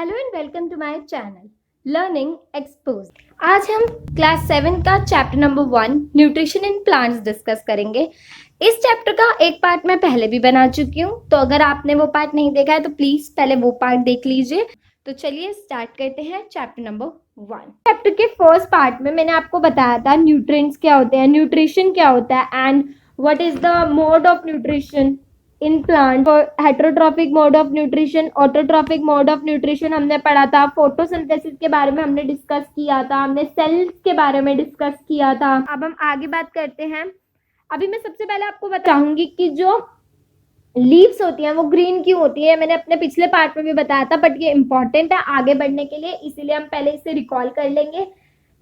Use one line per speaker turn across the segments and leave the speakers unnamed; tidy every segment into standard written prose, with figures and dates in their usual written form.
Hello and welcome to my channel learning expose. आज हम class 7 का chapter number 1 nutrition in plants discuss करेंगे। इस चैप्टर का एक पार्ट मैं पहले भी बना चुकी हूँ, तो अगर आपने वो पार्ट नहीं देखा है तो प्लीज पहले वो पार्ट देख लीजिए। तो चलिए स्टार्ट करते हैं चैप्टर नंबर 1। चैप्टर के फर्स्ट पार्ट में मैंने आपको बताया था न्यूट्रिएंट्स क्या होते हैं, न्यूट्रिशन क्या होता है and what is the mode of nutrition in plant. Heterotrophic mode of nutrition, autotrophic mode of nutrition हमने पढ़ा था। फोटोसिंथेसिस के बारे में हमने डिस्कस किया था, हमने सेल्स के बारे में डिस्कस किया था। अब हम आगे बात करते हैं। अभी मैं सबसे पहले आपको बताऊंगी कि जो लीव्स होती हैं वो ग्रीन क्यों होती है। मैंने अपने पिछले पार्ट में भी बताया था, बट ये इंपॉर्टेंट है आगे बढ़ने के लिए, इसीलिए हम पहले इसे रिकॉल कर लेंगे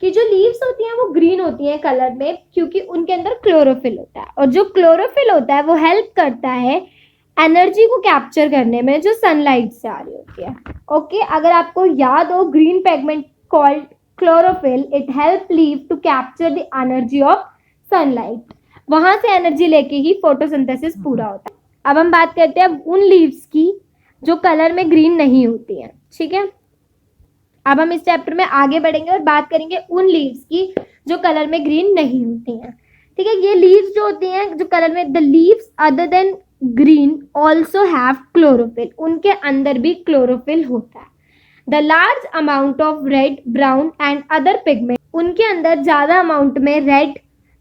कि जो लीव्स होती हैं वो ग्रीन होती हैं कलर में क्योंकि उनके अंदर क्लोरोफिल होता है, और जो क्लोरोफिल होता है वो हेल्प करता है एनर्जी को कैप्चर करने में जो सनलाइट से आ रही होती है। ओके, अगर आपको याद हो, green pigment called chlorophyll, it help leave to capture the energy of sunlight. वहां से एनर्जी लेके ही फोटोसिंथेसिस पूरा होता है। अब हम बात करते हैं उन लीव्स की जो कलर में ग्रीन नहीं होती हैं। ठीक है, अब हम इस चैप्टर में आगे बढ़ेंगे और बात करेंगे उन लीव्स की जो कलर में ग्रीन नहीं होती हैं। ठीक है, ये लीव्स जो होती हैं जो कलर में, the leaves other than green also have chlorophyll, उनके अंदर भी क्लोरोफिल होता है। The large amount of red, brown and other pigment, उनके अंदर ज्यादा अमाउंट में रेड,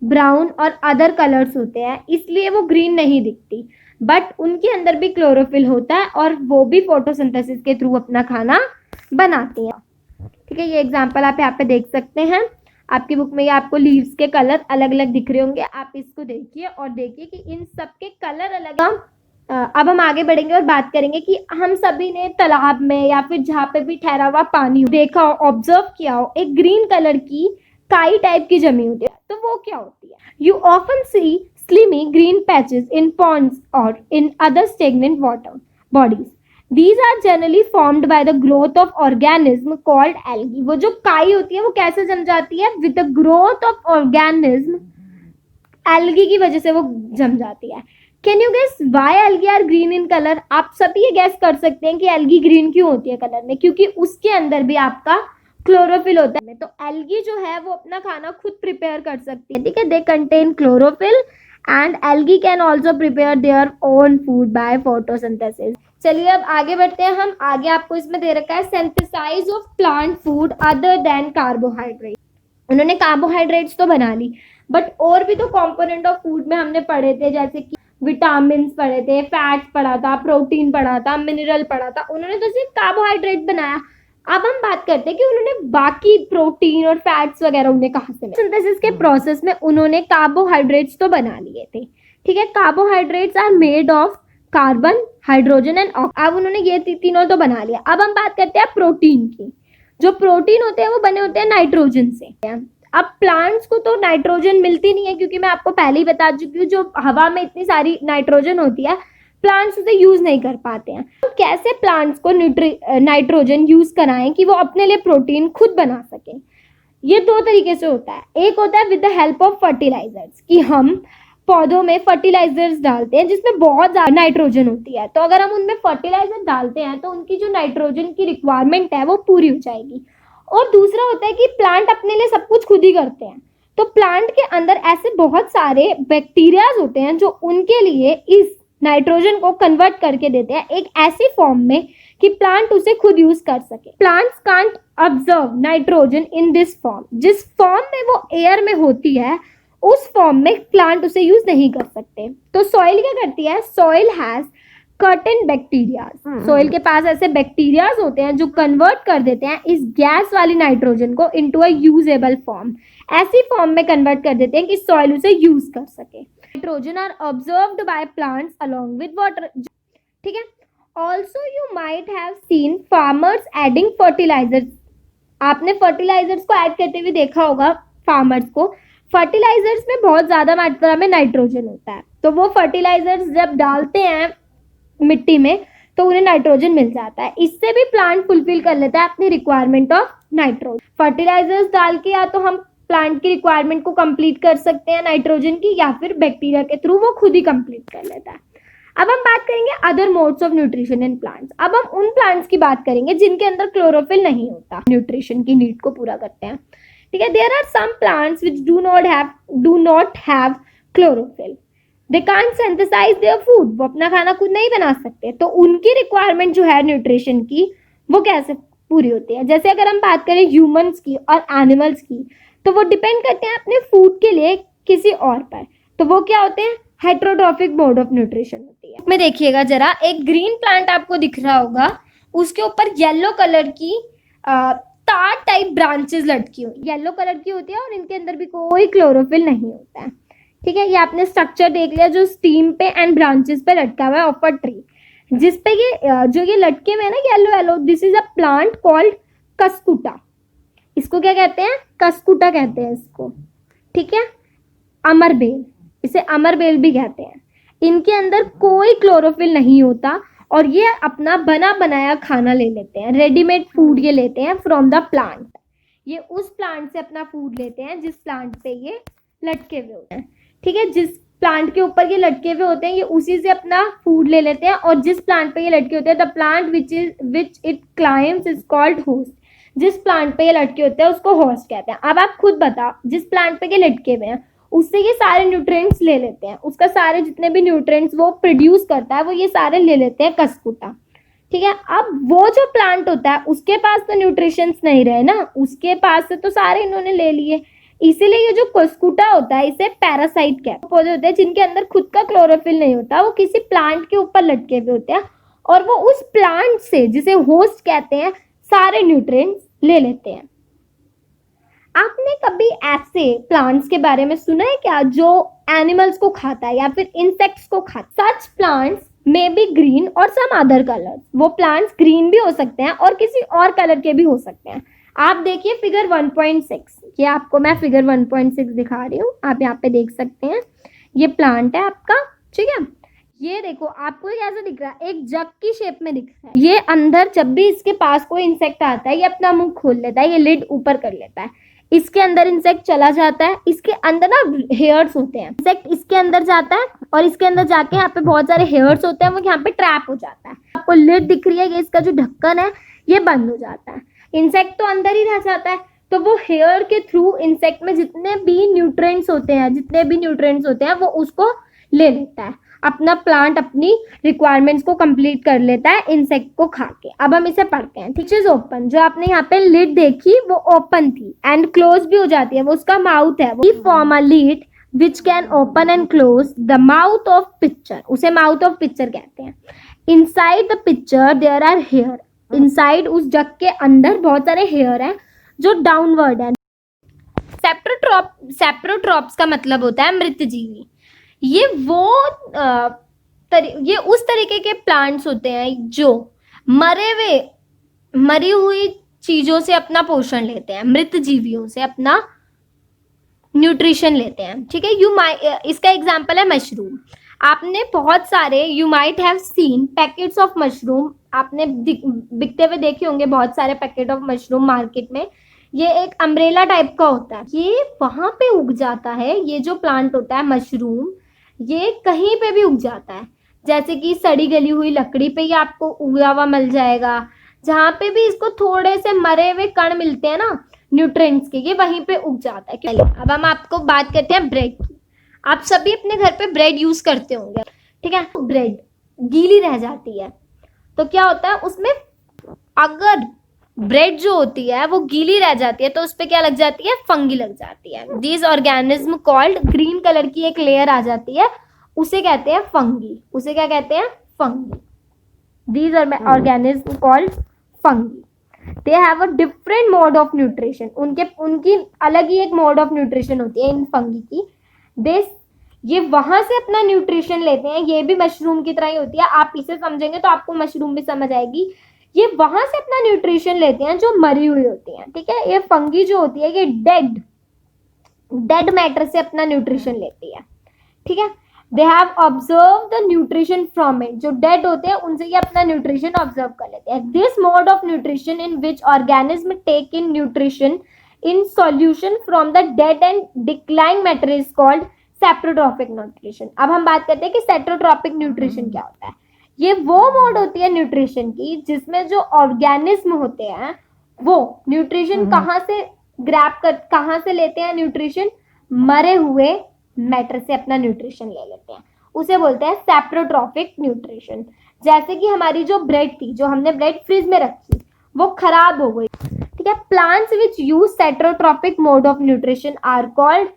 ब्राउन और अदर कलर्स होते हैं, इसलिए वो ग्रीन नहीं दिखती, बट उनके अंदर भी क्लोरोफिल होता है और वो भी फोटोसिंथेसिस के थ्रू अपना खाना बनाती हैं। ठीक है, ये एग्जांपल आप यहाँ पे देख सकते हैं। आपकी बुक में ये आपको लीव्स के कलर अलग अलग दिख रहे होंगे, आप इसको देखिए और देखिए कि इन सब के कलर अलग हैं। अब हम आगे बढ़ेंगे और बात करेंगे कि हम सभी ने तालाब में या फिर जहाँ पे भी ठहरा हुआ पानी देखा हो, ऑब्जर्व किया हो, एक ग्रीन कलर की काई टाइप की जमी होती है, तो वो क्या होती है? You often see slimy green patches in ponds और in other stagnant water bodies. These are generally formed by the growth of organism called algae। वो जो काई होती है वो कैसे जम जाती है? With the growth of organism, algae की वजह से वो जम जाती है। Can you guess why algae are green in color? आप सभी ये गैस कर सकते हैं कि algae green क्यों होती है कलर में, क्योंकि उसके अंदर भी आपका क्लोरोफिल होता है। तो algae जो है वो अपना खाना खुद प्रिपेयर कर सकती है। ठीक है, they contain chlorophyll and algae can also prepare their own food by photosynthesis। चलिए अब आगे बढ़ते हैं हम। आगे आपको इसमें दे रखा है synthesise of plant food other than carbohydrate. उन्होंने कार्बोहाइड्रेट्स तो बना ली, बट और भी तो कंपोनेंट ऑफ फूड में हमने पढ़े थे, जैसे कि विटामिन पढ़े थे, फैट्स पढ़ा था, प्रोटीन पढ़ा था, मिनरल पढ़ा था। उन्होंने तो सिर्फ कार्बोहाइड्रेट बनाया। अब हम बात करते हैं कि उन्होंने बाकी प्रोटीन और फैट्स वगैरह उन्हें कहाँ से मिले। सिंथेसिस के प्रोसेस में उन्होंने कार्बोहाइड्रेट्स तो बना लिए थे। ठीक है, carbohydrates are made of carbon, hydrogen and oxygen. अब उन्होंने ये तीनों तो बना लिया। अब हम बात करते हैं प्रोटीन की। जो प्रोटीन होते हैं वो बने होते हैं नाइट्रोजन से। अब प्लांट्स को तो नाइट्रोजन मिलती नहीं है, क्योंकि मैं आपको पहले ही बता चुकी हूँ जो हवा में इतनी सारी नाइट्रोजन होती है प्लांट्स उसे यूज नहीं कर पाते हैं। तो कैसे प्लांट्स को नाइट्रोजन यूज कराएं कि वो अपने लिए प्रोटीन खुद बना सकें? ये दो तरीके से होता है। एक होता है with the help of fertilisers, कि हम पौधों में फर्टिलाइजर्स डालते हैं जिसमें बहुत ज्यादा नाइट्रोजन होती है, तो अगर हम उनमें फर्टिलाइजर डालते हैं तो उनकी जो नाइट्रोजन की रिक्वायरमेंट है वो पूरी हो जाएगी। और दूसरा होता है कि प्लांट अपने लिए सब कुछ खुद ही करते हैं। तो प्लांट के अंदर ऐसे बहुत सारे बैक्टीरियाज होते हैं जो उनके लिए इस नाइट्रोजन को कन्वर्ट करके देते हैं एक ऐसी फॉर्म में कि प्लांट उसे खुद यूज कर सके। Plants can't observe nitrogen in this form, जिस फॉर्म में वो एयर में होती है उस फॉर्म में प्लांट उसे यूज नहीं कर सकते। तो सॉइल क्या करती है? Soil has curtain bacteria. Soil के पास ऐसे बैक्टीरियाज होते हैं जो कन्वर्ट कर देते हैं इस गैस वाली नाइट्रोजन को इनटू अ यूजेबल फॉर्म। ऐसी फॉर्म में कन्वर्ट कर देते हैं कि सॉइल उसे यूज कर सके। Nitrogen are observed by plants along with water. ठीक है, also you might have seen farmers adding fertilisers. आपने फर्टिलाइजर्स को ऐड करते हुए देखा होगा फार्मर्स को। फर्टिलाइजर्स में बहुत ज्यादा मात्रा में नाइट्रोजन होता है, तो वो फर्टिलाइजर्स जब डालते हैं मिट्टी में तो उन्हें नाइट्रोजन मिल जाता है। इससे भी प्लांट फुलफिल कर लेता है अपनी रिक्वायरमेंट ऑफ नाइट्रोजन। फर्टिलाइजर्स डाल के या तो हम प्लांट की रिक्वायरमेंट को कंप्लीट कर सकते हैं नाइट्रोजन की, या फिर बैक्टीरिया के थ्रू वो खुद ही कंप्लीट कर लेता है। अब हम बात करेंगे other modes of nutrition in plants. अब हम उन प्लांट्स की बात करेंगे जिनके अंदर क्लोरोफिल नहीं होता, न्यूट्रिशन की नीड को पूरा करते हैं। ठीक है, there are some plants which do not have chlorophyll, they can't synthesise their food, वो अपना खाना खुद नहीं बना सकते, तो उनकी रिक्वायरमेंट जो है न्यूट्रिशन की वो कैसे पूरी होती है। जैसे अगर हम बात करें ह्यूमंस की और एनिमल्स की, तो वो डिपेंड करते हैं अपने फूड के लिए किसी और पर, तो वो क्या होते हैं, हेट्रोट्रॉफिक मोड ऑफ न्यूट्रिशन होती है। में देखिएगा जरा, एक ग्रीन प्लांट आपको दिख रहा होगा, उसके ऊपर येलो कलर की तार टाइप ब्रांचेस लटकी हुई, येलो कलर की होती है और इनके अंदर भी कोई क्लोरोफिल नहीं होता है। ठीक है, ये आपने स्ट्रक्चर देख लिया जो स्टीम पे एंड ब्रांचेस पे लटका हुआ है ऑफ अ ट्री, जिस पे ये लटके हुए हैं ना yellow yellow, this is a plant called Cuscuta. इसको क्या कहते हैं, कस्कुटा कहते हैं इसको। ठीक है, अमरबेल, इसे अमरबेल भी कहते हैं। इनके अंदर कोई क्लोरोफिल नहीं होता और ये अपना बना बनाया खाना ले लेते हैं, रेडीमेड फूड ये लेते हैं फ्रॉम द प्लांट। ये उस प्लांट से अपना फूड लेते हैं जिस प्लांट पे ये लटके हुए होते हैं। ठीक है, जिस प्लांट के ऊपर ये लटके हुए होते हैं ये उसी से अपना फूड ले लेते हैं, और जिस प्लांट पे ये लटके होते हैं, the plant which it climbs is called host. जिस प्लांट पे ये लटके होते हैं उसको होस्ट कहते हैं। अब आप खुद बताओ, जिस प्लांट पे ये लटके हुए हैं उससे ये सारे न्यूट्रिएंट्स ले लेते हैं, उसका सारे जितने भी न्यूट्रिएंट्स वो प्रोड्यूस करता है वो ये सारे ले लेते हैं कस्कुटा। ठीक है, अब वो जो प्लांट होता है उसके पास तो न्यूट्रिशंस नहीं रहे ना, उसके पास से तो सारे इन्होंने ले लिए, इसीलिए ये जो कस्कुटा होता है इसे पैरासाइट कहते हैं। पौधे होते हैं जिनके अंदर खुद का क्लोरोफिल नहीं होता, वो किसी प्लांट के ऊपर लटके हुए होते हैं और वो उस प्लांट से, जिसे होस्ट कहते हैं, सारे न्यूट्रिएंट्स ले लेते हैं। आपने कभी ऐसे प्लांट्स के बारे में सुना है क्या जो एनिमल्स को खाता है या फिर इंसेक्ट्स को खाता है? सच प्लांट्स मे बी ग्रीन और सम अदर कलर्स, वो प्लांट्स ग्रीन भी हो सकते हैं और किसी और कलर के भी हो सकते हैं। आप देखिए फिगर 1.6, ये आपको मैं फिगर 1.6 दिखा रही हूँ, आप यहाँ पे देख सकते हैं। ये प्लांट है आपका, ठीक है, ये देखो आपको कैसा दिख रहा है, एक जग की शेप में दिख रहा है। ये अंदर जब भी इसके पास कोई इंसेक्ट आता है ये अपना मुंह खोल लेता है, ये लिड ऊपर कर लेता है, इसके अंदर इंसेक्ट चला जाता है, इसके अंदर ना हेयर्स होते हैं, इंसेक्ट इसके अंदर जाता है और इसके अंदर जाके यहाँ पे बहुत सारे हेयर्स होते हैं, वो यहाँ पे ट्रैप हो जाता है। आपको लिड दिख रही है, ये इसका जो ढक्कन है ये बंद हो जाता है, इंसेक्ट तो अंदर ही रह जाता है, तो वो हेयर के थ्रू इंसेक्ट में जितने भी न्यूट्रिएंट्स होते हैं वो उसको ले लेता है, अपना प्लांट अपनी रिक्वायरमेंट्स को कंप्लीट कर लेता है इंसेक्ट को खा के। अब हम इसे पढ़ते हैं। ठीक इज ओपन, जो आपने यहाँ पे लिड देखी वो ओपन थी एंड क्लोज भी हो जाती है, वो उसका माउथ है, वो form a lid which can open and close the mouth of pitcher, उसे माउथ ऑफ पिक्चर कहते हैं। Inside the pitcher there are hair, inside उस जग के अंदर बहुत सारे हेयर हैं जो डाउनवर्ड है। सेप्रोट्रॉप्स का मतलब होता है मृतजीवी। ये ये उस तरीके के प्लांट्स होते हैं जो मरी हुई चीजों से अपना पोषण लेते हैं, मृत जीवियों से अपना न्यूट्रिशन लेते हैं। ठीक है, इसका एग्जांपल है मशरूम। आपने बहुत सारे, you might have scene packets of mushroom, आपने बिकते हुए देखे होंगे बहुत सारे पैकेट ऑफ मशरूम मार्केट में। ये एक अम्ब्रेला टाइप का होता है, ये वहां पे उग जाता है। ये जो प्लांट होता है मशरूम, ये कहीं पे भी उग जाता है, जैसे कि सड़ी गली हुई लकड़ी पे ये आपको उगा हुआ मिल जाएगा, जहाँ पे भी इसको थोड़े से मरे हुए कण मिलते हैं ना न्यूट्रिएंट्स के, ये वहीं पे उग जाता है। अब हम आपको बात करते हैं ब्रेड की। आप सभी अपने घर पे ब्रेड यूज करते होंगे, ठीक है, ब्रेड गीली रह जाती है तो क्या होता है उसमें, अगर ब्रेड जो होती है वो गीली रह जाती है तो उस पर क्या लग जाती है, फंगी लग जाती है। This organism called, green colour की एक लेयर आ जाती है, उसे कहते हैं फंगी। उसे क्या कहते हैं, fungi. These organism called fungi. They have a different mode of nutrition, उनकी अलग ही एक मोड ऑफ न्यूट्रिशन होती है इन फंगी की। ये वहां से अपना न्यूट्रिशन लेते हैं, ये भी मशरूम की तरह ही होती है, आप इसे समझेंगे तो आपको मशरूम भी समझ आएगी। ये वहां से अपना न्यूट्रिशन लेते हैं जो मरी हुई होती हैं। ठीक है, ये फंगी जो होती है ये डेड मैटर से अपना न्यूट्रिशन लेती है। ठीक है, they have observe the nutrition from it, जो डेड होते हैं उनसे ये अपना न्यूट्रिशन ऑब्जर्व कर लेते हैं। This mode of nutrition in which organism take in nutrition in solution from the dead and declining matter is called saprotrophic nutrition. अब हम बात करते हैं कि सेप्रोट्रॉपिक न्यूट्रिशन क्या होता है। ये वो मोड होती है न्यूट्रिशन की जिसमें जो ऑर्गेनिज्म होते हैं वो न्यूट्रिशन कहाँ से लेते हैं न्यूट्रिशन, मरे हुए मैटर से अपना न्यूट्रिशन ले लेते हैं, उसे बोलते हैं सेप्रोट्रॉपिक न्यूट्रिशन। जैसे कि हमारी जो ब्रेड थी, जो हमने ब्रेड फ्रिज में रखी, वो खराब हो गई, ठीक है। Plants which use saprotrophic mode of nutrition are called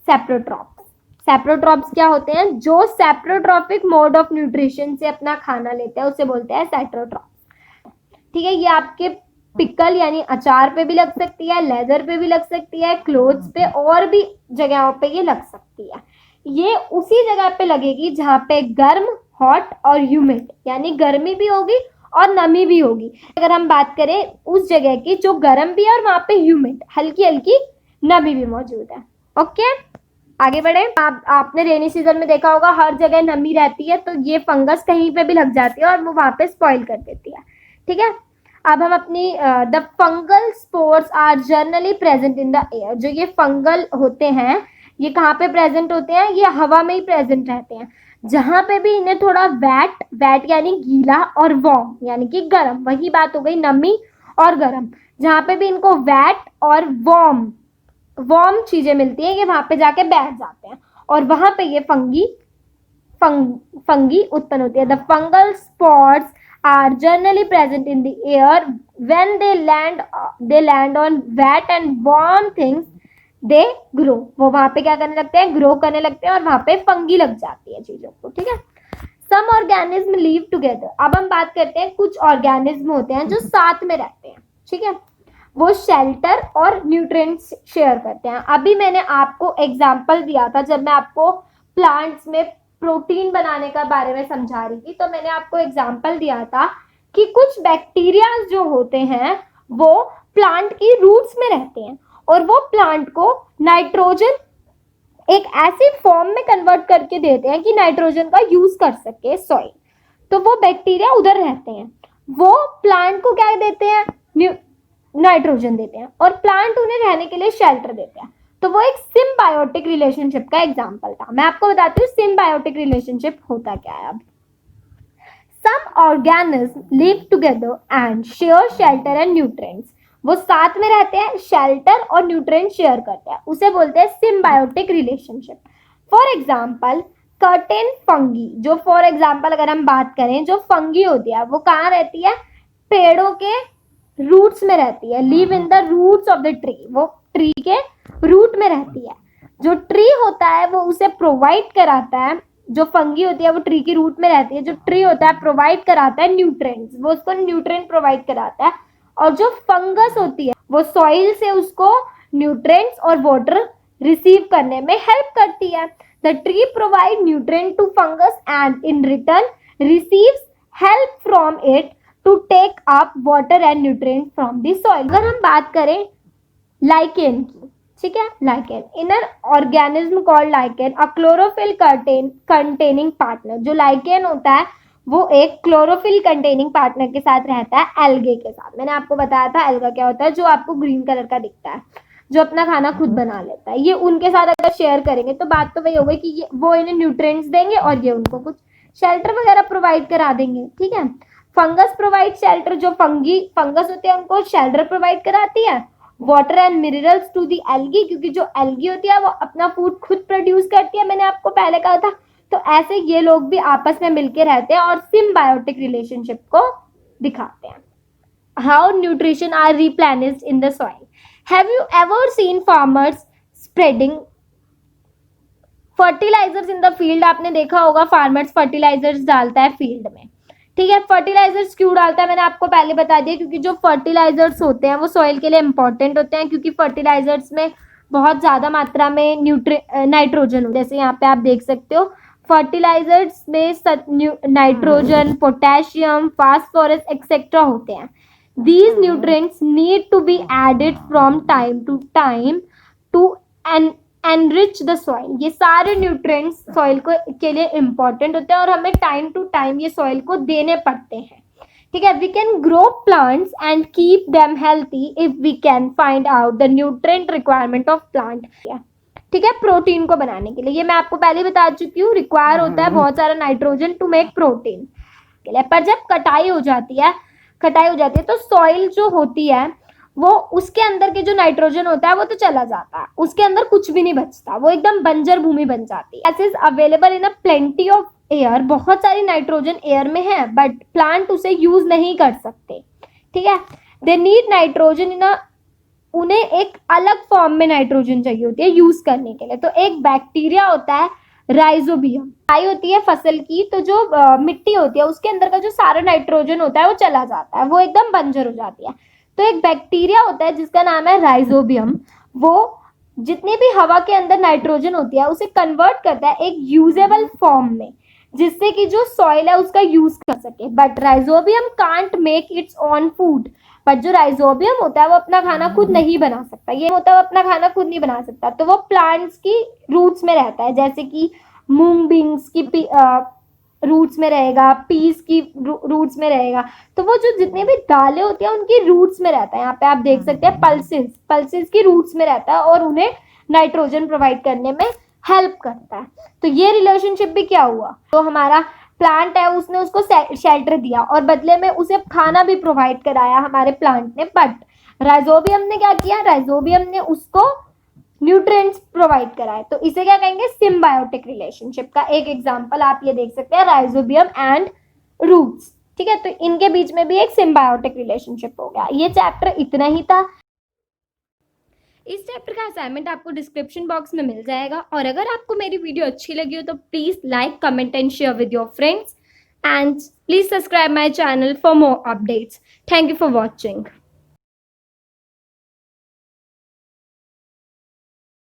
saprotrophs. Saprotrophs क्या होते हैं, जो सेप्रोट्रॉपिक मोड ऑफ न्यूट्रिशन से अपना खाना लेते हैं उसे बोलते हैं सेप्रोट्रॉप्स, ठीक है। ये आपके पिकल यानी अचार पे भी लग सकती है, लेदर पे भी लग सकती है, क्लोथ्स पे और भी जगहों पे ये लग सकती है। ये उसी जगह पे लगेगी जहाँ पे गर्म, हॉट और ह्यूमिड यानी गर्मी भी होगी और नमी भी होगी। अगर हम बात करें उस जगह की जो गर्म भी है और वहां पे ह्यूमिड हल्की हल्की नमी भी मौजूद है। ओके, आगे बढ़े। आपने रेनी सीजन में देखा होगा हर जगह नमी रहती है, तो ये फंगस कहीं पे भी लग जाती है और वो वहां पे स्पॉइल कर देती है, ठीक है। अब हम अपनी the fungal spores are generally present in the air. जो ये फंगल होते हैं ये कहाँ पे प्रेजेंट होते हैं, ये हवा में ही प्रेजेंट रहते हैं। जहां पे भी इन्हें थोड़ा वेट यानी गीला और वार्म यानी कि गर्म, वही बात हो गई नमी और गर्म। जहां पे भी इनको वेट और वार्म चीजें मिलती है, ये वहां पे जाके बैठ जाते हैं और वहां पे ये फंगी उत्पन्न होती है। The fungal spots are generally present in the air when they land on wet and warm things they grow। वो वहां पे क्या करने लगते हैं, ग्रो करने लगते हैं और वहां पे फंगी लग जाती है चीजों को, ठीक है। Some organism live together. अब हम बात करते हैं कुछ ऑर्गेनिज्म होते हैं जो साथ में रहते हैं, ठीक है। वो शेल्टर और न्यूट्रिएंट्स शेयर करते हैं। अभी मैंने आपको एग्जांपल दिया था जब मैं आपको प्लांट्स में प्रोटीन बनाने का बारे में समझा रही थी, तो मैंने आपको एग्जांपल दिया था कि कुछ बैक्टीरिया जो होते हैं वो प्लांट की रूट्स में रहते हैं और वो प्लांट को नाइट्रोजन एक ऐसी फॉर्म में कन्वर्ट करके देते हैं कि नाइट्रोजन का यूज कर सके सॉइल। तो वो बैक्टीरिया उधर रहते हैं, वो प्लांट को क्या देते हैं, नाइट्रोजन देते हैं और प्लांट उन्हें रहने के लिए शेल्टर देते हैं। तो वो एक सिम्बायोटिक रिलेशनशिप का एग्जांपल था। मैं आपको बताती हूँ सिम्बायोटिक रिलेशनशिप होता क्या है। अब some organism live together and share shelter and nutrients. वो साथ में रहते हैं, शेल्टर और न्यूट्रिएंट शेयर करते हैं, उसे बोलते हैं symbiotic relationship. For example curtain fungi, जो फॉर एग्जाम्पल अगर हम बात करें जो फंगी होती है वो कहाँ रहती है, पेड़ों के रूट्स में रहती है। Live in the roots of the tree, वो ट्री के रूट में रहती है। जो ट्री होता है वो उसे प्रोवाइड कराता है, जो फंगी होती है वो ट्री की रूट में रहती है, जो ट्री होता है प्रोवाइड कराता है न्यूट्रिएंट्स, वो उसको न्यूट्रिएंट प्रोवाइड कराता है। और जो फंगस होती है वो सॉइल से उसको न्यूट्रिएंट्स और वाटर रिसीव करने में हेल्प करती है। The tree provide nutrient to fungus and in return receives help from it to take up water and nutrient from the soil. अगर हम बात करें लाइकेन की, ठीक है, lichen in an organism called lichen a chlorophyll containing partner. जो lichen होता है वो एक क्लोरोफिल कंटेनिंग पार्टनर के साथ रहता है, एल्गे के साथ। मैंने आपको बताया था एल्गा क्या होता है, जो आपको ग्रीन कलर का दिखता है, जो अपना खाना खुद बना लेता है। ये उनके साथ अगर शेयर करेंगे तो बात तो वही हो गई कि वो इन्हें न्यूट्रिएंट्स देंगे और ये उनको कुछ शेल्टर वगैरह प्रोवाइड करा देंगे, ठीक है। फंगस प्रोवाइड शेल्टर, जो फंगस होते हैं उनको शेल्टर प्रोवाइड कराती है। Water and minerals to the algae, क्योंकि जो एल्गी होती है वो अपना फूड खुद प्रोड्यूस करती है, मैंने आपको पहले कहा था। तो ऐसे ये लोग भी आपस में मिलके रहते हैं और सिम्बायोटिक रिलेशनशिप को दिखाते हैं। How nutrition are replenished in the soil. Have you ever seen farmers spreading fertilisers in the field. आपने देखा होगा फार्मर्स फर्टिलाइजर्स डालता है फील्ड में, ठीक है। फर्टिलाइजर्स क्यों डालता है मैंने आपको पहले बता दिया, क्योंकि जो फर्टिलाइजर्स होते हैं वो सॉइल के लिए इंपॉर्टेंट होते हैं, क्योंकि फर्टिलाइजर्स में बहुत ज्यादा मात्रा में नाइट्रोजन, जैसे यहाँ पे आप देख सकते हो फर्टिलाइजर्स में नाइट्रोजन, पोटेशियम, फास्फोरस एक्सेट्रा होते हैं। These nutrients need to be added from time to time to enrich the soil। ये सारे nutrients soil के लिए important होते हैं और हमें time to time ये soil को देने पड़ते हैं, ठीक है। We can grow plants and keep them healthy if we can find out the nutrient requirement of plant, ठीक है, प्रोटीन को बनाने के लिए। ये मैं आपको पहले बता चुकी हूँ, रिक्वायर होता है बहुत सारा नाइट्रोजन टू मेक प्रोटीन के लिए। पर जब कटाई हो जाती है तो सॉइल जो होती है वो उसके अंदर के जो नाइट्रोजन होता है वो तो चला जाता है, उसके अंदर कुछ भी नहीं बचता, वो एकदम बंजर भूमि बन जाती है। Is available in a plenty of air, बहुत सारी नाइट्रोजन एयर में है बट प्लांट उसे यूज नहीं कर सकते। ठीक है, दे नीड नाइट्रोजन इन अ, उन्हें एक अलग फॉर्म में नाइट्रोजन चाहिए होती है यूज करने के लिए। तो एक बैक्टीरिया होता है राइजोबियम, आई होती है फसल की, तो जो मिट्टी होती है उसके अंदर का जो सारा नाइट्रोजन होता है वो चला जाता है, वो एकदम बंजर हो जाती है। तो एक बैक्टीरिया होता है जिसका नाम है राइजोबियम, वो जितनी भी हवा के अंदर नाइट्रोजन होती है उसे कन्वर्ट करता है एक यूजेबल फॉर्म में, जिससे कि जो सॉइल है उसका यूज कर सके। But rhizobium can't make its own food, but जो राइजोबियम होता है वो अपना खाना खुद नहीं बना सकता, ये होता है वो अपना खाना खुद नहीं बना सकता। तो वो प्लांट्स की रूट्स में रहता है, जैसे कि मूंग बीन्स की रूट्स में रहेगा, पीस की रूट्स में रहेगा। तो वो जो जितने भी दालें होती हैं उनकी रूट्स में रहता है। यहाँ पे आप देख सकते हैं पल्सेस की रूट्स में रहता है और उन्हें नाइट्रोजन प्रोवाइड करने में हेल्प करता है। तो ये रिलेशनशिप भी क्या हुआ, तो हमारा प्लांट है उसने उसको शेल्टर दिया और बदले में उसे खाना भी प्रोवाइड कराया हमारे प्लांट ने। बट राइजोबियम ने क्या किया, राइजोबियम ने उसको न्यूट्रिएंट्स प्रोवाइड कराए। तो इसे क्या कहेंगे, सिम्बायोटिक रिलेशनशिप का एक एग्जांपल आप ये देख सकते हैं, राइजोबियम एंड रूट्स। ठीक है, तो इनके बीच में भी एक सिम्बायोटिक रिलेशनशिप हो गया। ये चैप्टर इतना ही था। इस चैप्टर का असाइनमेंट आपको डिस्क्रिप्शन बॉक्स में मिल जाएगा। और अगर आपको मेरी वीडियो अच्छी लगी हो तो please like, comment and share with your friends, and please subscribe my channel for more updates. Thank you for watching.